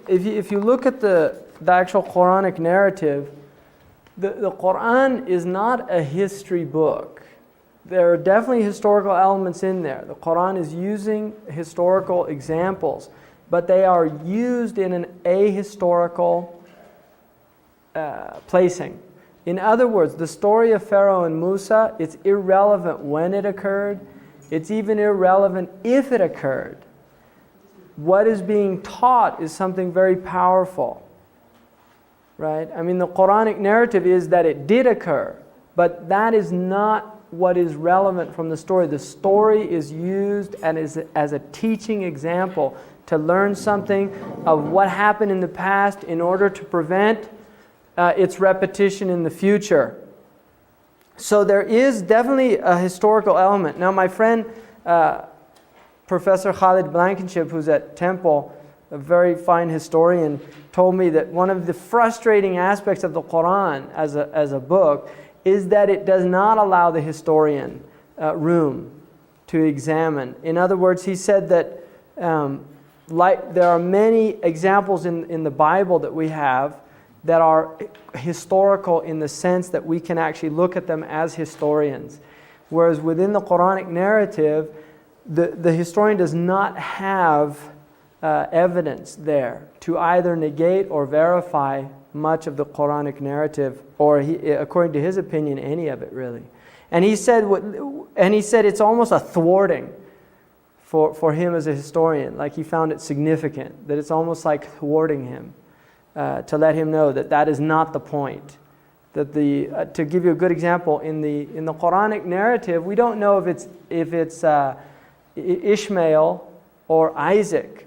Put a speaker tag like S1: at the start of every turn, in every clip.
S1: if you look at the actual Quranic narrative, the Qur'an is not a history book. There are definitely historical elements in there. The Qur'an is using historical examples, but they are used in an ahistorical placing. In other words, the story of Pharaoh and Musa, it's irrelevant when it occurred. It's even irrelevant if it occurred. What is being taught is something very powerful. Right? I mean, the Quranic narrative is that it did occur, but that is not what is relevant from the story. The story is used as a teaching example to learn something of what happened in the past in order to prevent its repetition in the future. So there is definitely a historical element. Now, my friend, Professor Khalid Blankenship, who's at Temple, a very fine historian, told me that one of the frustrating aspects of the Qur'an as a book is that it does not allow the historian room to examine. In other words, he said that there are many examples in the Bible that we have that are historical in the sense that we can actually look at them as historians. Whereas within the Quranic narrative, the historian does not have evidence there to either negate or verify much of the Quranic narrative, or according to his opinion, any of it really. And he said it's almost a thwarting for him as a historian. Like he found it significant that it's almost like thwarting him to let him know that is not the point. That to give you a good example, in the Quranic narrative, we don't know if it's Ishmael or Isaac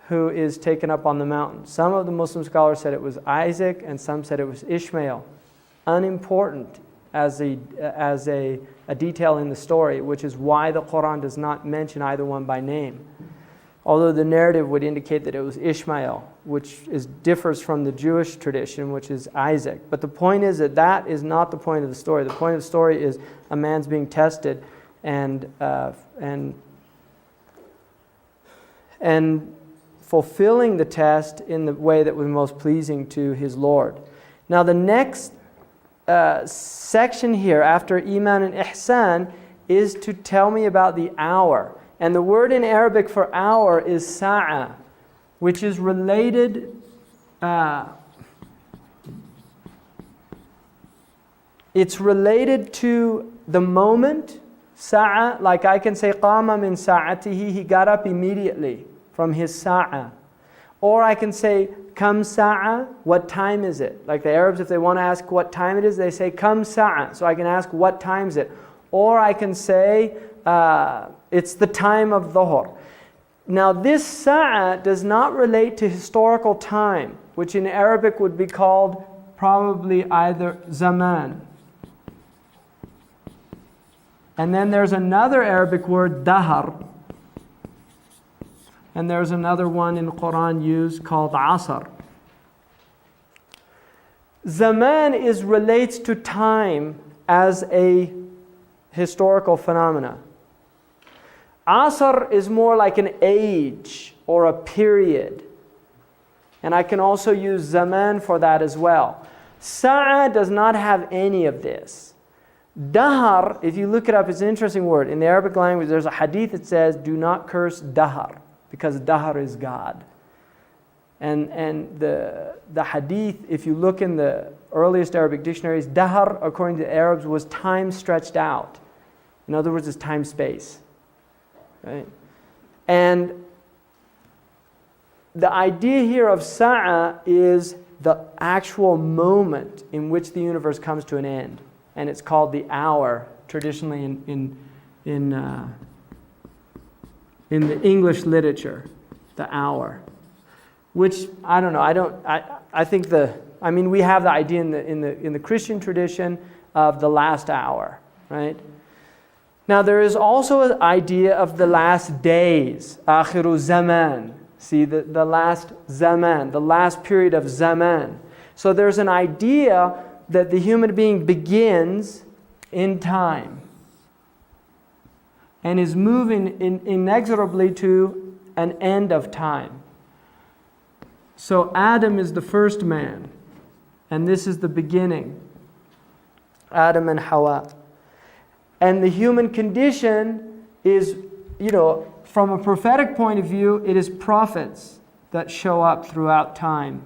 S1: who is taken up on the mountain. Some of the Muslim scholars said it was Isaac, and some said it was Ishmael. Unimportant as a detail in the story, which is why the Quran does not mention either one by name. Although the narrative would indicate that it was Ishmael, which differs from the Jewish tradition, which is Isaac. But the point is that is not the point of the story. The point of the story is a man's being tested and fulfilling the test in the way that was most pleasing to his Lord. Now the next section here after Iman and Ihsan is to tell me about the hour. And the word in Arabic for hour is sa'a, which is related it's related to the moment. Sa'a, like I can say qama min sa'atihi, he got up immediately from his sa'a. Or I can say kam sa'a, what time is it? Like the Arabs, if they want to ask what time it is, they say kam sa'a. So I can ask what time is it? Or I can say it's the time of dhuhr. Now this sa'a does not relate to historical time, which in Arabic would be called probably either zaman. And then there's another Arabic word, dahar. And there's another one in Quran used called asr. Zaman relates to time as a historical phenomena. Asr is more like an age or a period. And I can also use zaman for that as well. Sa'a does not have any of this. Dahar, if you look it up, it's an interesting word. In the Arabic language, there's a hadith that says, do not curse dahar, because dahar is God. And the hadith, if you look in the earliest Arabic dictionaries, dahar, according to the Arabs, was time stretched out. In other words, it's time-space. Right? And the idea here of sa'a is the actual moment in which the universe comes to an end. And it's called the hour, traditionally in the English literature, the hour. Which, I don't know, I think we have the idea in the Christian tradition of the last hour, right? Now there is also an idea of the last days, akhiru zaman. See, the last zaman, the last period of zaman. So there's an idea that the human being begins in time and is moving inexorably to an end of time. So Adam is the first man, and this is the beginning. Adam and Hawa. And the human condition is, from a prophetic point of view, it is prophets that show up throughout time.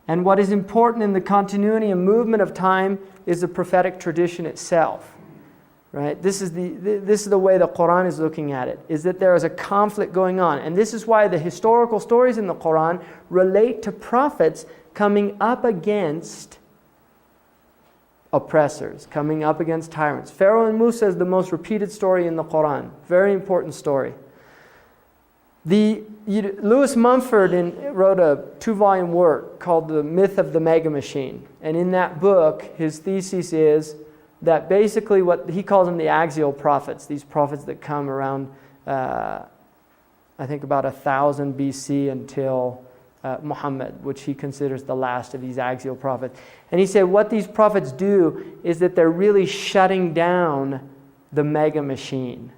S1: And what is important in the continuity and movement of time is the prophetic tradition itself. Right? This is the way the Qur'an is looking at it, is that there is a conflict going on. And this is why the historical stories in the Qur'an relate to prophets coming up against oppressors, coming up against tyrants. Pharaoh and Musa is the most repeated story in the Qur'an. Very important story. Lewis Mumford wrote a 2-volume work called The Myth of the Mega Machine. And in that book, his thesis is that basically what he calls them the axial prophets, these prophets that come around, I think about 1000 BC until Muhammad, which he considers the last of these axial prophets. And he said what these prophets do is that they're really shutting down the mega machine,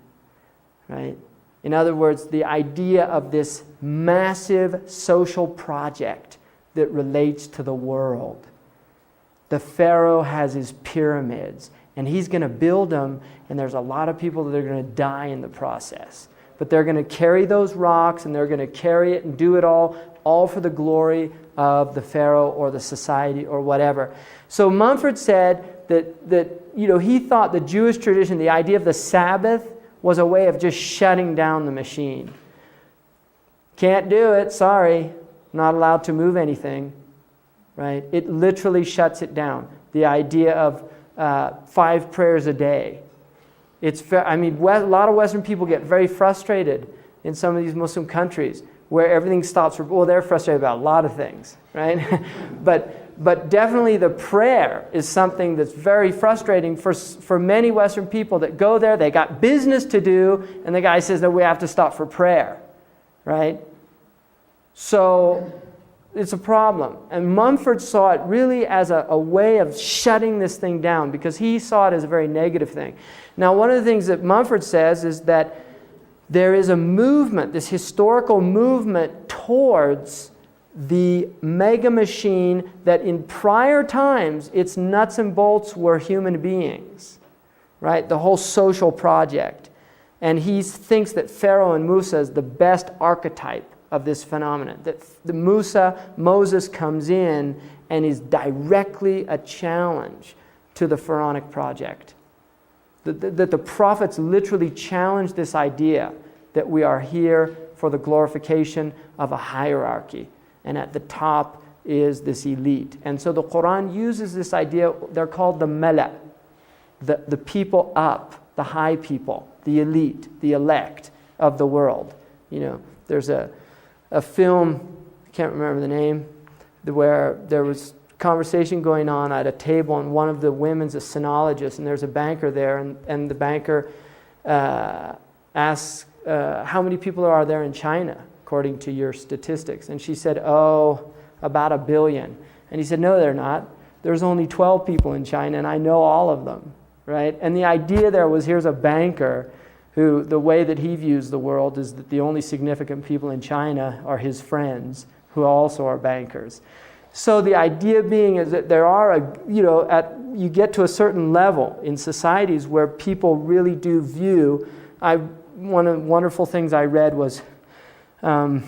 S1: right? In other words, the idea of this massive social project that relates to the world. The Pharaoh has his pyramids, and he's going to build them, and there's a lot of people that are going to die in the process. But they're going to carry those rocks, and they're going to carry it and do it all for the glory of the Pharaoh or the society or whatever. So Mumford said that he thought the Jewish tradition, the idea of the Sabbath, was a way of just shutting down the machine. Can't do it, sorry, not allowed to move anything. Right? It literally shuts it down. The idea of 5 prayers a day. A lot of Western people get very frustrated in some of these Muslim countries where everything stops. They're frustrated about a lot of things, right? But definitely the prayer is something that's very frustrating for many Western people that go there. They got business to do, and the guy says, no, we have to stop for prayer, right? So it's a problem. And Mumford saw it really as a way of shutting this thing down because he saw it as a very negative thing. Now, one of the things that Mumford says is that there is a movement, this historical movement towards the mega machine that in prior times, its nuts and bolts were human beings, right? The whole social project. And he thinks that Pharaoh and Musa is the best archetype of this phenomenon. That Moses comes in and is directly a challenge to the Pharaonic project. That the prophets literally challenge this idea that we are here for the glorification of a hierarchy. And at the top is this elite. And so the Qur'an uses this idea, they're called the mala, the people up, the high people, the elite, the elect of the world. There's a film, I can't remember the name, where there was conversation going on at a table, and one of the women's a sinologist, and there's a banker there, and the banker asks, how many people are there in China, according to your statistics? And she said, about 1 billion. And he said, no, they're not. There's only 12 people in China, and I know all of them, right? And the idea there was, here's a banker who, the way that he views the world is that the only significant people in China are his friends, who also are bankers. So the idea being is that there are, you get to a certain level in societies where people really do view. One of the wonderful things I read was, I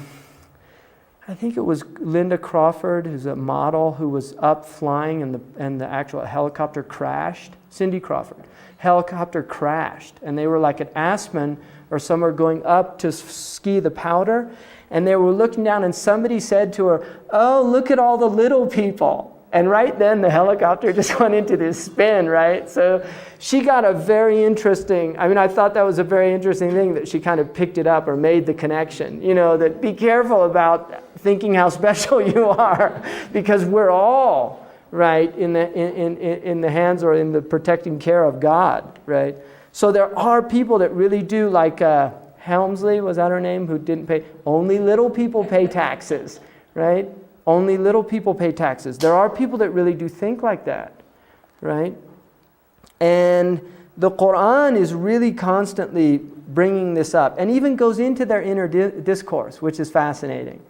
S1: think it was Linda Crawford, who's a model who was up flying and the actual helicopter crashed. Cindy Crawford. Helicopter crashed, and they were like at Aspen or somewhere going up to ski the powder, and they were looking down, and somebody said to her, oh, look at all the little people. And right then the helicopter just went into this spin, right? So she got a very interesting, I thought that was a very interesting thing that she kind of picked it up or made the connection, that be careful about thinking how special you are, because we're all, right, in the hands or in the protecting care of God, right? So there are people that really do, like Helmsley, was that her name, who didn't pay. Only little people pay taxes, right? Only little people pay taxes. There are people that really do think like that, right? And the Qur'an is really constantly bringing this up, and even goes into their inner discourse, which is fascinating.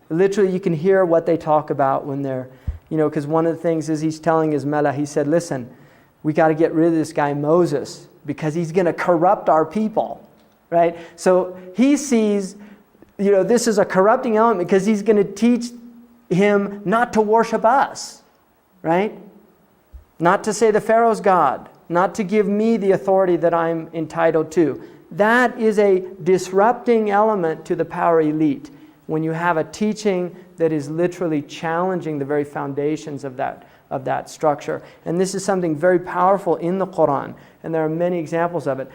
S1: Literally, you can hear what they talk about when they're, because one of the things is he's telling his Mela, he said, listen, we got to get rid of this guy Moses because he's going to corrupt our people, right? So he sees, this is a corrupting element because he's going to teach him not to worship us, right? Not to say the Pharaoh's God, not to give me the authority that I'm entitled to. That is a disrupting element to the power elite when you have a teaching that is literally challenging the very foundations of that structure. And this is something very powerful in the Qur'an, and there are many examples of it.